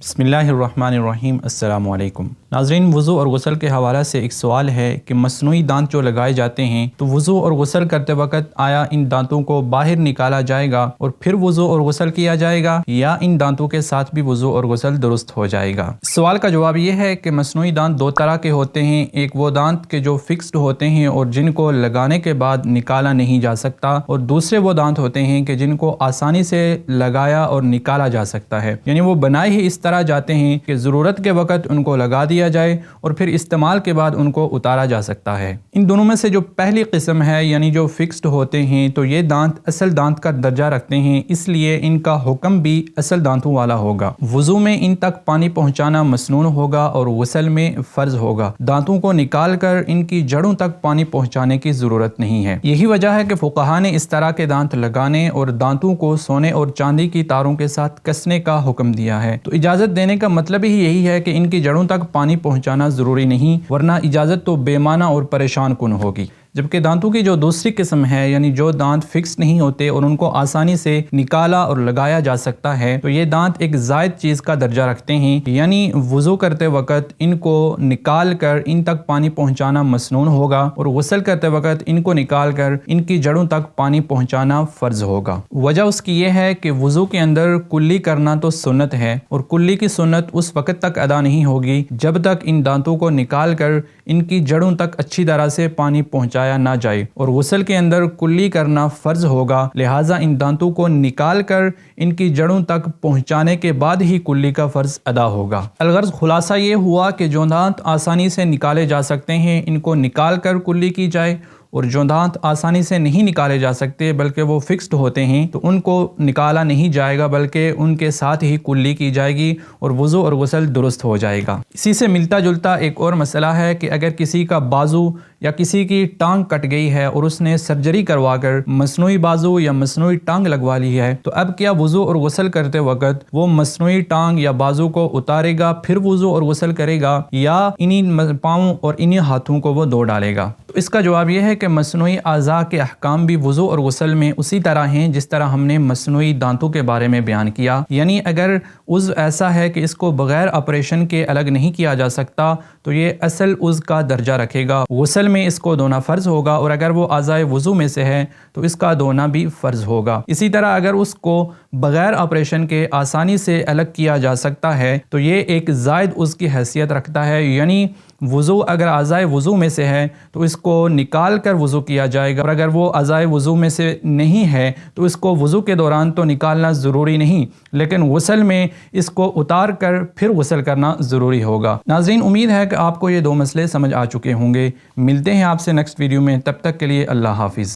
बिस्मिल्लाहिर्रहमानिर्रहीम। अस्सलामु अलैकुम नाज़रीन, वज़ू और गुस्ल के हवाले से एक सवाल है कि मसनूई दांत जो लगाए जाते हैं तो वज़ू और गुस्ल करते वक्त आया इन दांतों को बाहर निकाला जाएगा और फिर वज़ू और गुस्ल किया जाएगा या इन दांतों के साथ भी वज़ू और गुस्ल दुरुस्त हो जाएगा। सवाल का जवाब ये है कि मसनूई दांत दो तरह के होते हैं। एक वो दांत के जो फिक्स्ड होते हैं और जिनको लगाने के बाद निकाला नहीं जा सकता, और दूसरे वो दांत होते हैं कि जिनको आसानी से लगाया और निकाला जा सकता है, यानी वो बनाए ही इस तरह जाते हैं कि ज़रूरत के वक्त उनको लगा दिया जाए और फिर इस्तेमाल के बाद उनको उतारा जा सकता है। इन दोनों में से जो पहली किस्म है यानी जो फिक्स्ड होते हैं तो ये दांत असल दांत का दर्जा रखते हैं, इसलिए इनका हुक्म भी असल दांतों वाला होगा। वज़ू में इन तक पानी पहुंचाना मसनून होगा और गुस्ल में फ़र्ज होगा। दांतों को निकाल कर इनकी जड़ों तक पानी पहुंचाने की ज़रूरत नहीं है। यही वजह है कि फुक़हा ने इस तरह के दांत लगाने और दांतों को सोने और चांदी की तारों के साथ कसने का हुक्म दिया है। तो इजाज़त देने का मतलब ही यही है कि इनकी जड़ों तक पानी पहुंचाना ज़रूरी नहीं, वरना इजाज़त तो बेमाना और परेशान कुन होगी। जबकि दांतों की जो दूसरी किस्म है यानी जो दांत फिक्स नहीं होते और उनको आसानी से निकाला और लगाया जा सकता है, तो ये दांत एक ज़ायद चीज़ का दर्जा रखते हैं, यानी वज़ू करते वक्त इनको निकाल कर इन तक पानी पहुंचाना मसनून होगा और गुस्ल करते वक्त इनको निकाल कर इनकी जड़ों तक पानी पहुंचाना फ़र्ज होगा। वजह उसकी ये है कि वज़ू के अंदर कुल्ली करना तो सुन्नत है और कुल्ली की सुन्नत उस वक्त तक अदा नहीं होगी जब तक इन दांतों को निकाल कर इनकी जड़ों तक अच्छी तरह से पानी पहुंचाया ना जाए, और गुस्ल के अंदर कुल्ली करना फर्ज होगा। लिहाजा इन दांतों को निकाल कर इनकी जड़ों तक पहुंचाने के बाद ही कुल्ली का फर्ज अदा होगा। अलगर्ज खुलासा ये हुआ कि जो दांत आसानी से निकाले जा सकते हैं इनको निकाल कर कुल्ली की जाए, और जो दांत आसानी से नहीं निकाले जा सकते बल्कि वो फिक्स्ड होते हैं तो उनको निकाला नहीं जाएगा बल्कि उनके साथ ही कुल्ली की जाएगी और वज़ू और गुस्ल दुरुस्त हो जाएगा। इसी से मिलता जुलता एक और मसला है कि अगर किसी का बाजू या किसी की टांग कट गई है और उसने सर्जरी करवा कर मसनूई बाजू या मसनूई टांग लगवा ली है, तो अब क्या वज़ू और गुस्ल करते वक्त वो मसनूई टांग या बाजू को उतारेगा फिर वज़ू और गुस्ल करेगा या इन्हीं पाँव और इन्हीं हाथों को वो धो डालेगा? तो इसका जवाब यह है कि मसनूई आज़ा के अहकाम भी वज़ू और गुस्ल में उसी तरह हैं जिस तरह हमने मसनूई दांतों के बारे में बयान किया। यानी अगर उज़्व ऐसा है कि इसको बग़ैर ऑपरेशन के अलग नहीं किया जा सकता तो ये असल उज़्व का दर्जा रखेगा। गुस्ल में इसको धोना फ़र्ज होगा, और अगर वो आज़ाए वज़ू में से है तो इसका धोना भी फ़र्ज होगा। इसी तरह अगर उसको बग़ैर ऑपरेशन के आसानी से अलग किया जा सकता है तो ये एक ज़ायद उज़्व की हैसियत रखता है, यानी वज़ू अगर आज़ाए वज़ू में से है तो इसको निकाल कर वज़ू किया जाएगा, और अगर वो आज़ाए वज़ू में से नहीं है तो इसको वज़ू के दौरान तो निकालना ज़रूरी नहीं, लेकिन गुस्ल में इसको उतार कर फिर गुस्ल करना ज़रूरी होगा। नाज़रीन, उम्मीद है कि आपको ये दो मसले समझ आ चुके होंगे। मिलते हैं आपसे नेक्स्ट वीडियो में, तब तक के लिए अल्लाह हाफ़िज़।